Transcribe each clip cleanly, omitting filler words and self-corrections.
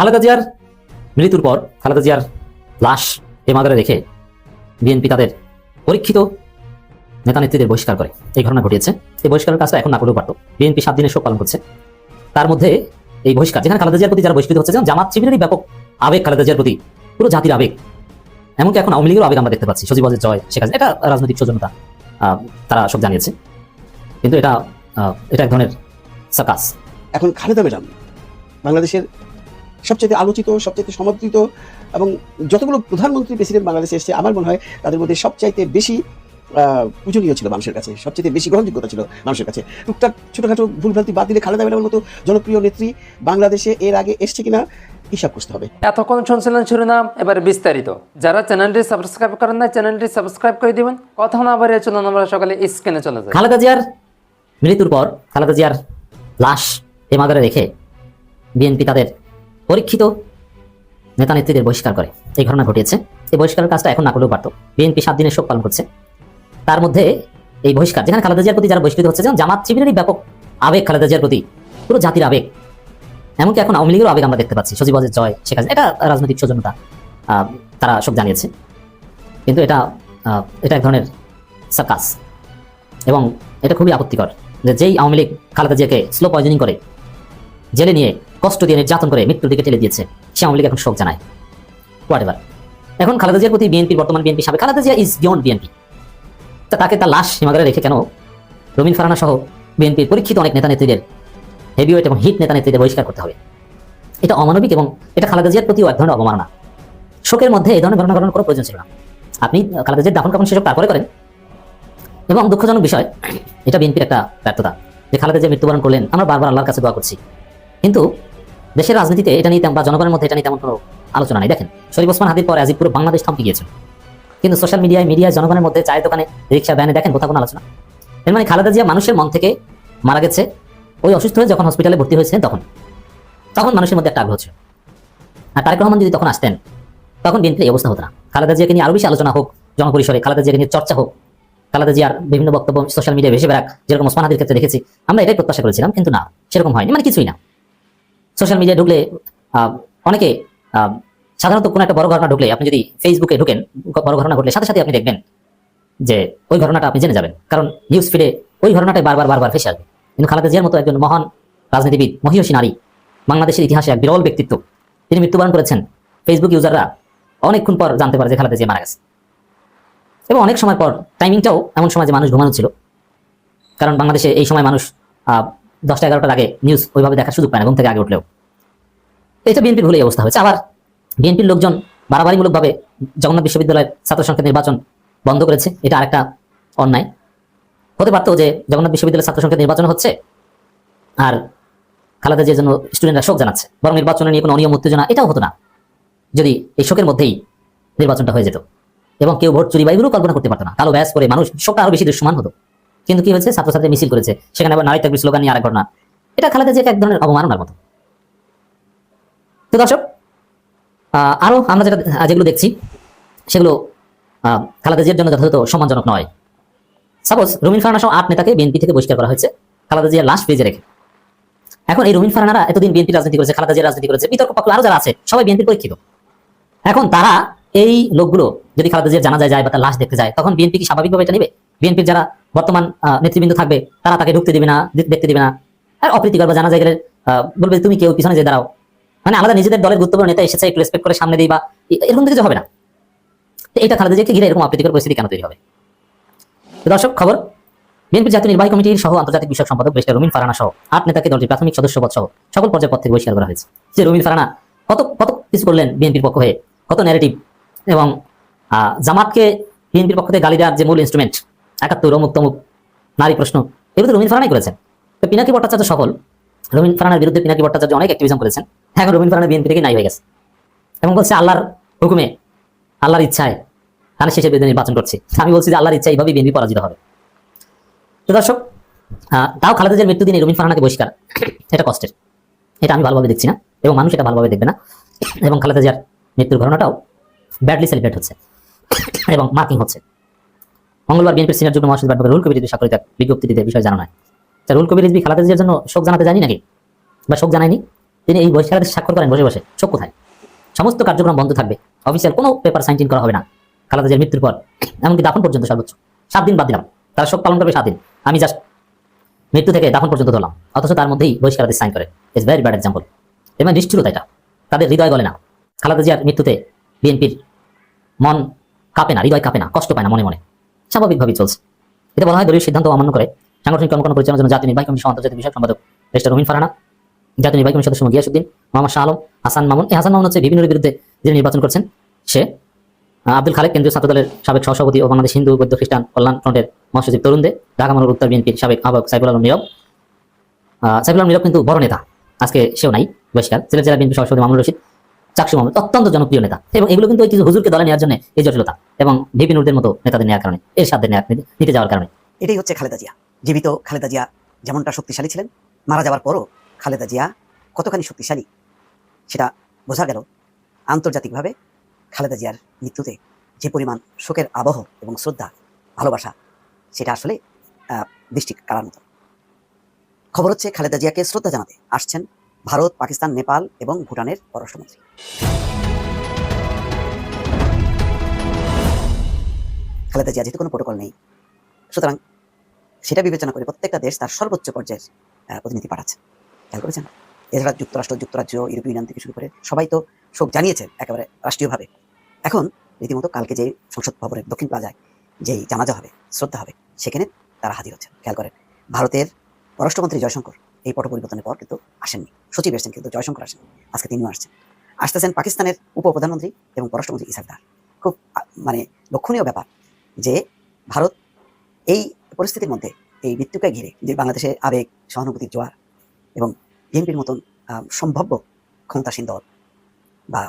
খালেদা জিয়ার মৃত্যুর পর খালেদা জিয়ার লাশ এমাদারে রেখে বিএনপি তাদের পরীক্ষিত নেতা নেত্রীদের বহিষ্কার করে এই ঘটনা ঘটিয়েছে। এই বহিষ্কারের কাজটা এখন না করলেও পারত। বিএনপি 7 দিনের শোক পালন করছে। তার মধ্যে এই বহিষ্কার, যেখানে খালেদা জিয়ার প্রতি যারা বহিষ্কৃত হচ্ছে, যেমন জামাত শিবিরেরই ব্যাপক আবেগ খালেদা জিয়ার প্রতি, পুরো জাতির আবেগ, এমনকি এখন আওয়ামী লীগেরও আবেগ আমরা দেখতে পাচ্ছি। সজীব ওয়াজেদ জয়, শেখ হাসিনা, এটা রাজনৈতিক সৌজন্যতা, তারা শোক জানিয়েছে। কিন্তু এটা এক ধরনের সার্কাস। এখন খালেদা ম্যাডাম বাংলাদেশের সবচেয়ে আলোচিত, সবচেয়ে সমাদৃত এবং যতগুলো প্রধানমন্ত্রী প্রেসিডেন্ট বাংলাদেশে এসেছে, আমার মনে হয় তাদের মধ্যে সবচাইতে বেশি পূজনীয় ছিল মানুষের কাছে, সবচেয়ে বেশি গ্রহণযোগ্যতা ছিল মানুষের কাছে। টুকটাক ছোটখাটো ভুলভ্রান্তি বাদ দিলে খালেদা ম্যাডামের মতো জনপ্রিয় নেত্রী বাংলাদেশে এর আগে এসছে কিনা হিসাব করতে হবে। এতক্ষণ শুনছিলেন শিরোনাম, এবার বিস্তারিত। যারা চ্যানেলটি সাবস্ক্রাইব করেন না, চ্যানেলটি সাবস্ক্রাইব করে দিবেন। কথা না বাড়িয়ে চলুন আমরা সকালে স্ক্রিনে চলে যাই। খালেদা জিয়ার মৃত্যুর পর খালেদা জিয়ার লাশ এমাদারে রেখে বিএনপি তাদের পরীক্ষিত নেতা নেত্রীদের বহিষ্কার করে এই ঘটনা ঘটিয়েছে। এই বহিষ্কারের কাজটা এখন না করলেও পারত। বিএনপি 7 দিনের শোক পালন করছে। তার মধ্যে এই বহিষ্কার, যেখানে খালেদা জিয়ার প্রতি যারা বহিষ্কৃত হচ্ছে, যেমন জামাত শিবিরেরই ব্যাপক আবেগ খালেদা জিয়ার প্রতি, পুরো জাতির আবেগ, এমনকি এখন আওয়ামী লীগেরও আবেগ আমরা দেখতে পাচ্ছি। সজীব ওয়াজেদ জয়, শেখ হাসিনা, এটা রাজনৈতিক সৌজন্যতা, তারা শোক জানিয়েছে। কিন্তু এটা এক ধরনের সার্কাস এবং এটা খুবই আপত্তিকর যে যেই আওয়ামী লীগ খালেদা জিয়াকে স্লো পয়জনিং করে জেলে নিয়ে কষ্ট দিয়ে নির্যাতন করে মৃত্যুর দিকে ঠেলে দিয়েছে, সে আওয়ামী লীগ এখন শোক জানায়। হোয়াটএভার। এখন খালেদা জিয়ার প্রতি বিএনপির, বর্তমান বিএনপি সাবেক, Khaleda Zia is beyond BNP. তাকে তার লাশ হিমাগারে রেখে কেন রবিন ফারহানা সহ বিএনপির পরীক্ষিত অনেক নেতা নেত্রীদের, হেভিওয়েট এবং হিট নেতা নেত্রীদের বহিষ্কার করতে হবে? এটা অমানবিক এবং এটা খালেদা জিয়ার প্রতিও এক ধরনের অবমাননা। শোকের মধ্যে এই ধরনের ঘটনা ঘটানোর কোনো প্রয়োজন ছিল না। আপনি খালেদা জিয়ার দাফন কাফন সেসব তারপরে করেন। এবং দুঃখজনক বিষয়, এটা বিএনপির একটা ব্যর্থতা যে খালেদা জিয়া মৃত্যুবরণ করলেন। আমরা বারবার আল্লাহর কাছে দোয়া করছি, কিন্তু দেশের রাজনীতিতে এটা নিয়ে বা জনগণের মধ্যে এটা নিয়ে তেমন কোনো আলোচনা নেই। দেখেন, শরীফ ওসমান হাদির পরে আজিব পুরো বাংলাদেশ থমকে গিয়েছিল, কিন্তু সোশ্যাল মিডিয়ায় জনগণের মধ্যে, চায়ের দোকানে, রিক্সা ভ্যানে দেখেন কোথাও কোনো আলোচনা। এর মানে খালেদা জিয়া মানুষের মন থেকে মারা গেছে। ওই অসুস্থ হয়ে যখন হসপিটালে ভর্তি হয়েছে তখন মানুষের মধ্যে একটা আগ্রহ ছিল। আর তারেক রহমান যদি তখন আসতেন, তখন বিএনপির এই অবস্থা হতো না। খালেদা জিয়াকে নিয়ে আরো বেশি আলোচনা হোক জনপরিসরে, খালেদা জিয়াকে নিয়ে চর্চা হোক, খালেদা জিয়ার বিভিন্ন বক্তব্য সোশ্যাল মিডিয়ায় ভেসে বেড়াক, যেরকম ওসমান হাদির ক্ষেত্রে দেখেছি আমরা, এটাই প্রত্যাশা করেছিলাম। কিন্তু না, সেরকম হয়নি, মানে কিছুই না। সোশ্যাল মিডিয়ায় ঢুকলে অনেকে, সাধারণত কোনো একটা বড় ঘটনা ঢুকলে, আপনি যদি ফেসবুকে ঢুকেন, বড় ঘটনা ঘটলে সাথে সাথে আপনি দেখবেন যে ওই ঘটনাটা আপনি জেনে যাবেন, কারণ নিউজ ফিডে ওই ঘটনাটাই বারবার ভেসে আসবে। কিন্তু খালেদা জিয়ার মতো একজন মহান রাজনীতিবিদ, মহিয়সী নারী, বাংলাদেশের ইতিহাসে এক বিরল ব্যক্তিত্ব, তিনি মৃত্যুবরণ করেছেন। ফেসবুক ইউজাররা অনেকক্ষণ পর জানতে পারে যে খালেদা জিয়া মারা গেছে, এবং অনেক সময় পর। টাইমিংটাও এমন সময় যে মানুষ ঘুমানো ছিল, কারণ বাংলাদেশে এই সময় মানুষ 10টা-11টার আগে নিউজ ওইভাবে দেখার সুযোগ পায় না, ঘুম থেকে আগে উঠলেও। এটা বিএনপির ভুলেই অবস্থা হয়েছে। আবার বিএনপির লোকজন বাড়াবাড়িমূলকভাবে জগন্নাথ বিশ্ববিদ্যালয়ের ছাত্র সংসদ নির্বাচন বন্ধ করেছে। এটা আরেকটা অন্যায়। হতে পারতো যে জগন্নাথ বিশ্ববিদ্যালয়ের ছাত্র সংসদ নির্বাচন হচ্ছে আর খালেদা জিয়ার জন্য স্টুডেন্টরা শোক জানাচ্ছে, বরং নির্বাচনে নিয়ে কোনো অনিয়ম উত্তেজনা এটাও হতো না যদি এই শোকের মধ্যেই নির্বাচনটা হয়ে যেত এবং কেউ ভোট চুরি বা এগুলো কল্পনা করতে পারতো না। কালো ব্যাস করে মানুষ শোকটা আরো বেশি দৃশ্যমান হতো। কিন্তু কি হয়েছে, ছাত্রছাত্রী মিছিল করেছে, সেখানে আবার নারী তাকবীর স্লোগান নিয়ে আরেক ঘটনা। এটা খালেদা জিয়াকে এক ধরনের অবমাননার মতো। তো দর্শক, আরো আমরা যেগুলো দেখছি সেগুলো খালেদা জিয়ার জন্য যথাযথ সম্মানজনক নয়। সাপোজ রবিন ফারহানা সহ 8 নেতাকে বিএনপি থেকে বহিষ্কার করা হয়েছে খালেদা জিয়ার লাশ ফ্রিজে রেখে। এখন এই রবিন ফারহানারা এতদিন বিএনপি রাজনীতি করেছে, খালেদা জিয়ার রাজনীতি করেছে, বিতর্ক পক্ষ আরো যারা আছে সবাই বিএনপির পরীক্ষিত। এখন তারা, এই লোকগুলো যদি খালেদা জিয়ার জানাজায় যায় বা তার লাশ দেখতে যায়, তখন বিএনপি কি স্বাভাবিকভাবে এটা নেবে? বিএনপির যারা বর্তমান নেতৃবৃন্দ থাকবে তারা তাকে ঢুকতে দিবে না, দেখতে দিবে না। আর অপ্রীতিকর বা জানাজায় গেলে বলবে তুমি কেউ পিছনে যে দাঁড়াও, মানে আমাদের নিজেদের দলের গুরুত্বপূর্ণ নেতা এসেছে, একটু রেসপেক্ট করে সামনে দিই, বা এরকম কিছু হবে না। তো এটা খালেদা জিয়াকে ঘিরে এরকম অপ্রীতিকর পরিস্থিতি কেন তৈরি হবে? দর্শক, খবর, বিএনপির জাতীয় নির্বাহী কমিটির সহ আন্তর্জাতিক বিষয়ক সম্পাদক ব্যারিস্টার রবিন ফারহানা সহ 8 নেতাকে দলটির প্রাথমিক সদস্যপদ সহ সকল পর্যায়ের পদ থেকে বহিষ্কার করা হয়েছে। যে রবিন ফারহানা কত কিছু করলেন বিএনপির পক্ষ হয়ে, কত ন্যারেটিভ, এবং জামাতকে বিএনপির পক্ষ থেকে গালি দেওয়ার যে মূল ইনস্ট্রুমেন্ট 71 অমুক তমুক নারী প্রশ্ন, এগুলো তো রবিন ফারহানাই করেছেন। তো পিনাকি ভট্টাচার্য সফল, রবিন ফারহানার বিরুদ্ধে পিনাকি ভট্টাচার্য অনেক অ্যাক্টিভিজম করেছেন। এখন রবিন ফারহানা বিএনপি থেকে নাই হয়ে গেছে এবং বলছে আল্লাহর হুকুমে, আল্লাহর ইচ্ছায় ধানের শেষের বিরুদ্ধে নির্বাচন করছি। আমি বলছি যে আল্লাহর ইচ্ছা এইভাবেই বিএনপি পরাজিত হবে। তো দর্শক, তাও খালেদা জিয়ার মৃত্যু দিনে রবিন ফারহানাকে বহিষ্কার, এটা কষ্টের। এটা আমি ভালোভাবে দেখছি না এবং মানুষ এটা ভালোভাবে দেখবে না। এবং খালেদা জিয়ার মৃত্যুর ঘটনাটাও ব্যাডলি সেলিব্রেট হচ্ছে এবং মার্কিং হচ্ছে। মঙ্গলবার বিএনপির সিনিয়র যুগ্ম মহাসচিব অ্যাডভোকেট রুহুল কবির রিজভী স্বাক্ষরিত এক বিজ্ঞপ্তিতে বিষয় জানানো হয়। রুহুল কবির রিজভী খালেদা জিয়ার জন্য শোক জানাতে জানি নাকি, বা শোক জানায়নি, তিনি এই বহিষ্কারাদেশ স্বাক্ষর করেন বসে বসে। চোখ কোথায়? সমস্ত কার্যক্রম বন্ধ থাকবে, অফিসিয়াল কোনো পেপার সাইন করা হবে না খালেদা জিয়ার মৃত্যুর পর, এমনকি দাফন পর্যন্ত সর্বোচ্চ 7 দিন বাদ দিলাম, তারা শোক পালন করবে 7 দিন, আমি জাস্ট মৃত্যু থেকে দাফন পর্যন্ত ধরলাম, অথচ তার মধ্যেই বহিষ্কারাদেশ সাইন করে। It's very bad example. এবং নিষ্ঠুরতা এটা, তাদের হৃদয় গলে না। খালেদা জিয়ার মৃত্যুতে বিএনপির মন কাঁপে না, হৃদয় কাঁপে না, কষ্ট পায় না, মনে মনে স্বাভাবিকভাবেই চলছে। এটা বলা হয় দলীয় সিদ্ধান্ত অমান্য করে সাংগঠনিক কর্মকাণ্ড পরিচালনার জন্য জাতীয় নির্বাহী কমিশন আন্তর্জাতিক বিষয়ক সম্পাদক মিস্টার রুমিন ফারহানা, জাতীয় নির্বাহী কমিশন সদস্য গিয়াসউদ্দিন, মোহাম্মদ শাহ আলম, হাসান মামুন। এই হাসান মামুন হচ্ছে বিভিন্নের বিরুদ্ধে যিনি নির্বাচন করছেন, সে আব্দুল খালেক, কেন্দ্রীয় ছাত্র দলের সাবেক সহসভাপতি ও বাংলাদেশ হিন্দু বৌদ্ধ খ্রিস্টান কল্যাণ ফ্রন্টের মহাসচিব তরুণ দে, ঢাকা মহানগর উত্তর বিএনপির সাবেক আহ্বায়ক সাইফুল আলম নীরব। সাইফুল আলম নীরব কিন্তু বড় নেতা, আজকে সেও নাই, বহিষ্কার। সিলেট জেলা বিএনপি সভাপতি মামুনুর রশিদ, চাকসু মামুন অত্যন্ত জনপ্রিয় নেতা, এবং এগুলো কিন্তু ওই কিছু হুজুরকে দলে নেওয়ার জন্য এই জটিলতা, এবং ভিপি নুরদের মতো নেতাদের নেওয়ার কারণে, এর সাথে নিতে যাওয়ার কারণে। এটাই হচ্ছে খালেদা জিয়া। জীবিত খালেদা জিয়া যেমনটা শক্তিশালী ছিলেন, মারা যাওয়ার পরও খালেদা জিয়া কতখানি শক্তিশালী সেটা বোঝা গেল আন্তর্জাতিকভাবে। খালেদা জিয়ার মৃত্যুতে যে পরিমাণ শোকের আবহ এবং শ্রদ্ধা, ভালোবাসা, সেটা আসলে দৃষ্টি কাড়ার মতো। খবর হচ্ছে খালেদা জিয়াকে শ্রদ্ধা জানাতে আসছেন ভারত, পাকিস্তান, নেপাল এবং ভুটানের পররাষ্ট্রমন্ত্রী। খালেদা জিয়া যেহেতু কোনো প্রোটোকল নেই, সুতরাং সেটা বিবেচনা করে প্রত্যেকটা দেশ তার সর্বোচ্চ পর্যায়ের প্রতিনিধি পাঠাচ্ছে। খেয়াল করেছেন? এছাড়া যুক্তরাষ্ট্র, যুক্তরাজ্য, ইউরোপীয় ইউনিয়ন থেকে শুরু করে সবাই তো শোক জানিয়েছে একেবারে রাষ্ট্রীয়ভাবে। এখন রীতিমতো কালকে যে সংসদ ভবনের দক্ষিণ প্লাজায় যেই জানাজা হবে, শ্রদ্ধা হবে, সেখানে তারা হাজির হচ্ছেন। খেয়াল করেন, ভারতের পররাষ্ট্রমন্ত্রী জয়শঙ্কর এই পট পরিবর্তনের পর কিন্তু আসেননি, সচিব এসেছেন কিন্তু জয়শঙ্কর আসেন, আজকে তিনিও আসতেছেন পাকিস্তানের উপপ্রধানমন্ত্রী এবং পররাষ্ট্রমন্ত্রী ইসাকদার। খুব মানে লক্ষণীয় ব্যাপার যে ভারত এই পরিস্থিতির মধ্যে, এই মৃত্যুকে ঘিরে যে বাংলাদেশে আবেগ, সহানুভূতির জোয়ার এবং বিএনপির মতন সম্ভাব্য ক্ষমতাসীন দল বা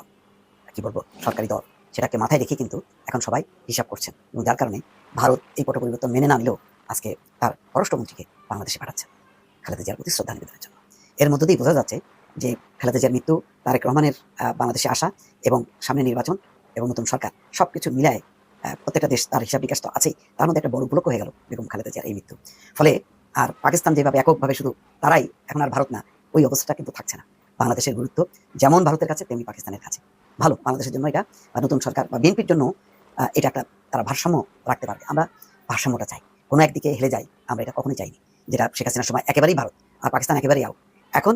কি বলবো সরকারি দল, সেটাকে মাথায় রেখে কিন্তু এখন সবাই হিসাব করছেন, এবং যার কারণে ভারত এই পট পরিবর্তন মেনে না নিলেও আজকে তার পররাষ্ট্রমন্ত্রীকে বাংলাদেশে পাঠাচ্ছে খালেদা জিয়ার প্রতি শ্রদ্ধা নিবেদনের জন্য। এর মধ্য দিয়েই বোঝা যাচ্ছে যে খালেদা জিয়ার মৃত্যু, তারেক রহমানের বাংলাদেশে আসা এবং সামনে নির্বাচন এবং নতুন সরকার, সবকিছু মিলায় প্রত্যেকটা দেশ তার হিসাব বিকাশ তো আছেই, তার মধ্যে একটা বড় উপলক্ষ হয়ে গেল বেগম খালেদা জিয়ার এই মৃত্যু। ফলে আর পাকিস্তান যেভাবে এককভাবে শুধু তারাই, এখন আর ভারত না, ওই অবস্থাটা কিন্তু থাকছে না। বাংলাদেশের গুরুত্ব যেমন ভারতের কাছে তেমনি পাকিস্তানের কাছে। ভালো, বাংলাদেশের জন্য এটা, নতুন সরকার বা বিএনপির জন্য এটা একটা তারা ভারসাম্য রাখতে পারবে। আমরা ভারসাম্যটা চাই, কোনো একদিকে হেলে যাই আমরা এটা কখনোই চাইনি, যেটা শেখ হাসিনার সময় একেবারেই ভারত আর পাকিস্তান একেবারেই আউট। এখন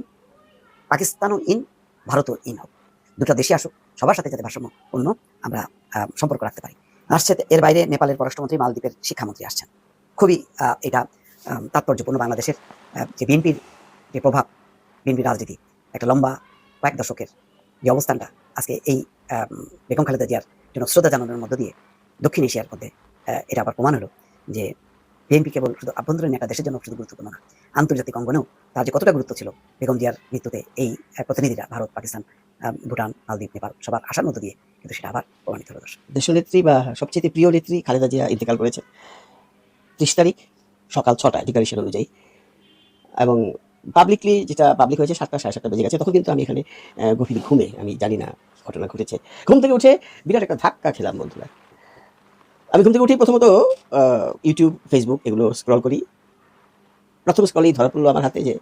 পাকিস্তানও ইন, ভারতও ইন হোক, দুটো দেশে আসুক, সবার সাথে যাতে ভারসাম্যপূর্ণ আমরা সম্পর্ক রাখতে পারি। আসছে এর বাইরে নেপালের পররাষ্ট্রমন্ত্রী, মালদ্বীপের শিক্ষামন্ত্রী আসছেন। খুবই এটা তাৎপর্যপূর্ণ। বাংলাদেশের যে বিএনপির যে প্রভাব, বিএনপির রাজনীতি একটা লম্বা কয়েক দশকের যে অবস্থানটা আজকে এই বেগম খালেদা জিয়ার জন্য শ্রদ্ধা জানানোর মধ্য দিয়ে দক্ষিণ এশিয়ার মধ্যে এটা আবার প্রমাণ হলো যে বিএনপি কেবল শুধু আভ্যন্তরীণ একটা দেশের জন্য শুধু গুরুত্বপূর্ণ না, আন্তর্জাতিক অঙ্গনেও তার যে কতটা গুরুত্ব ছিল বেগম জিয়ার মৃত্যুতে এই প্রতিনিধিরা ভারত, পাকিস্তান, ভুটান, মালদ্বীপ, নেপাল সবার আশার মধ্য দিয়ে কিন্তু সেটা আবার প্রমাণিত হলো। দেশনেত্রী বা সবচেয়ে প্রিয় নেত্রী খালেদা জিয়া ইন্তেকাল করেছে 30 তারিখ সকাল 6টায় ডিক্লারেশন অনুযায়ী, এবং পাবলিকলি যেটা পাবলিক হয়েছে 7টা সাড়ে 7টা বেজে গেছে। তখন কিন্তু আমি এখানে গভীর ঘুমে, আমি জানি না ঘটনা ঘটেছে। ঘুম থেকে উঠে বিরাট একটা ধাক্কা খেলাম বন্ধুরা। আমি ঘুম থেকে উঠেই প্রথমত ইউটিউব, ফেসবুক এগুলো স্ক্রল করি। প্রথম স্ক্রলেই ধরা পড়লো আমার হাতে যে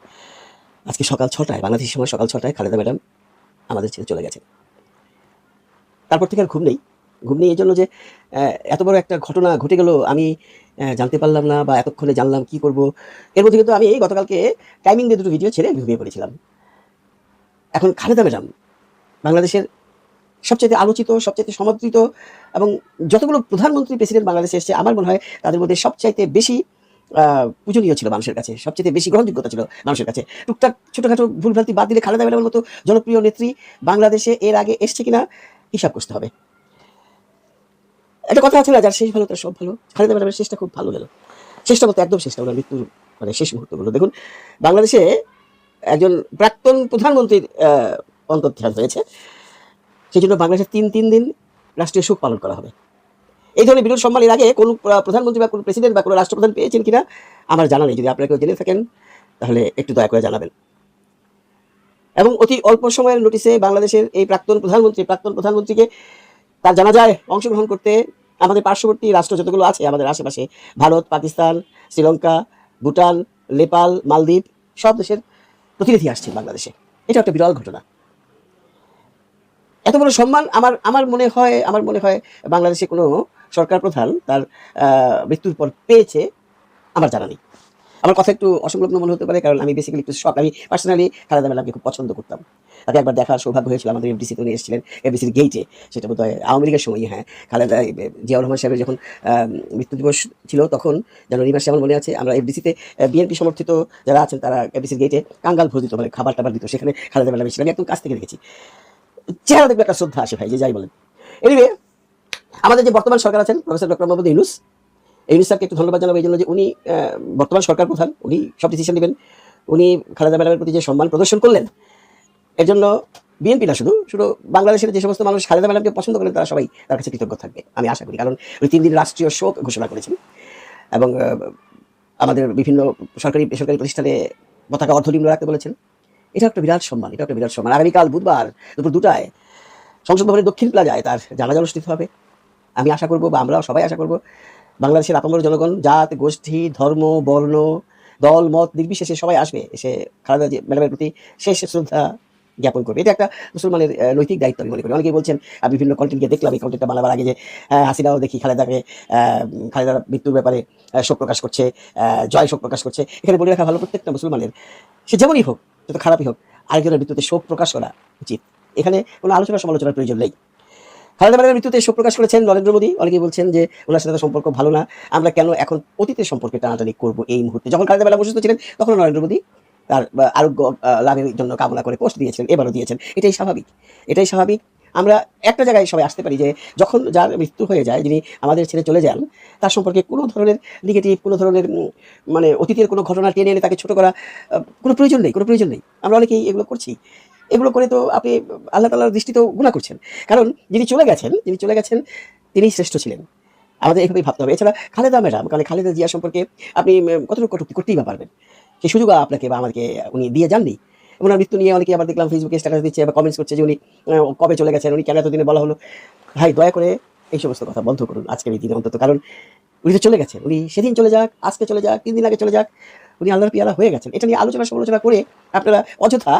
আজকে সকাল 6টায়, বাংলাদেশের সময় সকাল 6টায় খালেদা ম্যাডাম আমাদের ছেড়ে চলে গেছেন। তারপর থেকে আর ঘুম নেই এই জন্য যে এত বড় একটা ঘটনা ঘটে গেল, আমি জানতে পারলাম না বা এতক্ষণে জানলাম কি করব। এর মধ্যে কিন্তু আমি গতকালকে টাইমিং দিয়ে দুটো ভিডিও ছেড়ে ঘুমিয়ে পড়েছিলাম। এখন খালেদা ম্যাডাম বাংলাদেশের সবচেয়ে আলোচিত, সবচেয়ে সমাদৃত এবং যতগুলো প্রধানমন্ত্রী, প্রেসিডেন্ট বাংলাদেশে এসেছে, আমার মনে হয় তাদের মধ্যে সবচাইতে বেশি পূজনীয় ছিল মানুষের কাছে, সবচেয়ে বেশি গ্রহণযোগ্যতা ছিল মানুষের কাছে। টুকটাক ছোটোখাটো ভুলভ্রান্তি বাদ দিলে খালেদা ম্যাডামের মতো জনপ্রিয় নেত্রী বাংলাদেশে এর আগে এসছে কিনা হিসাব করতে হবে। একটা কথা আছে না, যার শেষ ভালো তার সব ভালো। খালেদা ম্যাডামের শেষটা খুব ভালো গেল। শেষটা বলতে একদম শেষটা, ওনার মৃত্যুর মানে শেষ মুহূর্তগুলো দেখুন। বাংলাদেশে একজন প্রাক্তন প্রধানমন্ত্রীর অন্তর্ধান হয়েছে, সেই জন্য বাংলাদেশে 3 দিন রাষ্ট্রীয় শোক পালন করা হবে। এই ধরনের বিরল সম্মান এর আগে কোনো প্রধানমন্ত্রী বা কোনো প্রেসিডেন্ট বা কোনো রাষ্ট্রপ্রধান পেয়েছেন কিনা আমার জানা নেই। যদি আপনারা কেউ জেনে থাকেন তাহলে একটু দয়া করে জানাবেন। এবং অতি অল্প সময়ের নোটিশে বাংলাদেশের এই প্রাক্তন প্রধানমন্ত্রীকে তার জানাজায় অংশগ্রহণ করতে আমাদের পার্শ্ববর্তী রাষ্ট্র যতগুলো আছে আমাদের আশেপাশে, ভারত, পাকিস্তান, শ্রীলঙ্কা, ভুটান, নেপাল, মালদ্বীপ, সব দেশের প্রতিনিধি আসছেন বাংলাদেশে। এটা একটা বিরল ঘটনা। এত বড় সম্মান আমার মনে হয় বাংলাদেশে কোনো সরকার প্রধান তার মৃত্যুর পর পেয়েছে আমার জানা নেই। আমার কথা একটু অসংলগ্ন মনে হতে পারে, কারণ আমি বেসিক্যালি একটু শখ। আমি পার্সোনালি খালেদা ম্যাডামকে খুব পছন্দ করতাম। তাকে একবার দেখার সৌভাগ্য হয়েছিল আমাদের এফডিসিতে, উনি এসেছিলেন এফডিসির গেইটে। সেটা বোধহয় আওয়ামী লীগের সময়। হ্যাঁ, খালেদা জিয়াউর রহমান সাহেবের যখন মৃত্যু দিবস ছিল তখন জানুয়ারি মাসে আমার মনে আছে আমরা এফডিসিতে বিএনপি সমর্থিত যারা আছেন তারা এফডিসির গেইটে কাঙ্গাল ভোজ দিত, মানে খাবার টাবার দিত। সেখানে খালেদা ম্যাডাম এসেছিলেন, আমি একদম কাছ থেকে দেখেছি। চেহারা দেখবে একটা শ্রদ্ধা আসে ভাই, যে যাই বলেন। এনিওয়ে, আমাদের যে বর্তমান সরকার আছেন প্রফেসর ডক্টর মোহাম্মদ ইউনূস স্যারকে একটু ধন্যবাদ জানাবো এই জন্য যে উনি বর্তমান সরকার প্রধান, উনি সব ডিসিশন নেবেন। উনি খালেদা ম্যাডামের প্রতি যে সম্মান প্রদর্শন করলেন, এর জন্য বিএনপি না শুধু বাংলাদেশের যে সমস্ত মানুষ খালেদা ম্যাডামকে পছন্দ করেন তারা সবাই তার কাছে কৃতজ্ঞ থাকবে আমি আশা করি। কারণ উনি 3 দিন রাষ্ট্রীয় শোক ঘোষণা করেছেন এবং আমাদের বিভিন্ন সরকারি বেসরকারি প্রতিষ্ঠানে পতাকা অর্ধনিম্ন রাখতে বলেছেন। এটা একটা বিরাট সম্মান, এটা একটা বিরাট সম্মান। আগামীকাল বুধবার দুপুর 2টায় সংসদ ভবনের দক্ষিণ প্লাজায় তার জানাজা অনুষ্ঠিত হবে। আমি আশা করব, বা আমরা সবাই আশা করব, বাংলাদেশের আপামর জনগণ, জাত, গোষ্ঠী, ধর্ম, বর্ণ, দল, মত নির্বিশেষে সবাই আসবে, এসে খালেদা ম্যাডামের প্রতি শেষ শ্রদ্ধা জ্ঞাপন করবে। এটা একটা মুসলমানের নৈতিক দায়িত্ব আমি মনে করি। অনেকেই বলছেন, বিভিন্ন কন্টেন্টকে দেখলাম এই কন্টেন্টটা বানাবার আগে, যে হাসিনাও দেখি খালেদার মৃত্যুর ব্যাপারে শোক প্রকাশ করছে, জয় শোক প্রকাশ করছে। এখানে বলে রাখা ভালো, প্রত্যেকটা মুসলমানের সে যেমনই হোক, যত খারাপই হোক, আরেকজনের মৃত্যুতে শোক প্রকাশ করা উচিত। এখানে কোনো আলোচনা সমালোচনার প্রয়োজন নেই। খালেদা ম্যাডামের মৃত্যুতে শোক প্রকাশ করেছেন নরেন্দ্র মোদী। অনেকেই বলছেন যে ওনার সাথে সম্পর্ক ভালো না, আমরা কেন এখন অতীতের সম্পর্কে টানাটানি করবো এই মুহূর্তে। যখন খালেদা ম্যাডাম অসুস্থ ছিলেন তখন নরেন্দ্র মোদী তার আরোগ্য লাভের জন্য কামনা করে পোস্ট দিয়েছিলেন, এবারও দিয়েছেন। এটাই স্বাভাবিক। আমরা একটা জায়গায় সবাই আসতে পারি যে যখন যার মৃত্যু হয়ে যায়, যিনি আমাদের ছেড়ে চলে যান, তার সম্পর্কে কোনো ধরনের নেগেটিভ, কোনো ধরনের মানে অতীতের কোনো ঘটনা টেনে এনে তাকে ছোট করা কোনো প্রয়োজন নেই। আমরা অনেকেই এগুলো করছি। এগুলো করে তো আপনি আল্লাহ তাআলার দৃষ্টিতেও গুনাহ করছেন। কারণ যিনি চলে গেছেন তিনি শ্রেষ্ঠ ছিলেন। আমাদের এইভাবেই ভাবতে হবে। এছাড়া খালেদা ম্যাডাম, কারণ খালেদা জিয়া সম্পর্কে আপনি কতটুকু কটূক্তি করতেই বা পারবেন? সেই সুযোগ আপনাকে বা আমাদেরকে উনি দিয়ে যাননি। ওনার মৃত্যু নিয়ে অনেকে আবার দেখলাম ফেসবুকে স্ট্যাটাস দিচ্ছে বা কমেন্টস করছে যে উনি কবে চলে গেছেন, উনি কেন এতদিনে বলা হলো। ভাই, দয়া করে এই সমস্ত কথা বন্ধ করুন আজকের এই দিনে অন্তত। কারণ উনি তো চলে গেছেন, উনি সেদিন চলে যাক, আজকে চলে যাক, 3 দিন আগে চলে যাক, উনি আল্লাহর পিয়ারা হয়ে গেছেন। এটা নিয়ে সমালোচনা করে আপনারা অযথা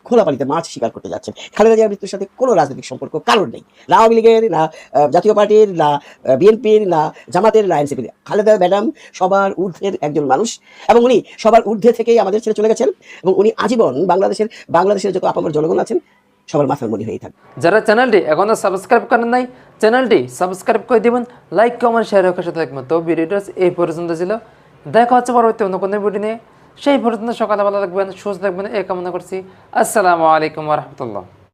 খোলা পানিতে মাছ শিকার করতে যাচ্ছেন। খালেদা জিয়ার মৃত্যুর সাথে কোনো রাজনৈতিক সম্পর্ক কারণ নেই, না আওয়ামী লীগের, না জাতীয় পার্টির, না বিএনপির, না জামাতের, না এনসিপির। খালেদা ম্যাডাম সবার ঊর্ধ্বের একজন মানুষ এবং উনি সবার ঊর্ধ্বে থেকেই আমাদের ছেড়ে চলে গেছেন এবং উনি আজীবন বাংলাদেশের যত আপামর জনগণ আছেন সবার মাথার মনি হয়েই থাকবে। যারা চ্যানেলটি এখনো সাবস্ক্রাইব করেন নাই, চ্যানেলটি সাবস্ক্রাইব করে দিবেন, লাইক, কমেন্ট, শেয়ার রাখার সাথে থাকবেন। তো ভিডিওটা এই পর্যন্ত ছিল। দেখা হচ্ছে পরবর্তী অন্য কোনো ভিডিও নিয়ে। সেই পর্যন্ত সকালে ভালো থাকবেন, সুস্থ থাকবেন এই কামনা করছি। আসসালামু আলাইকুম ওয়া রাহমাতুল্লাহ।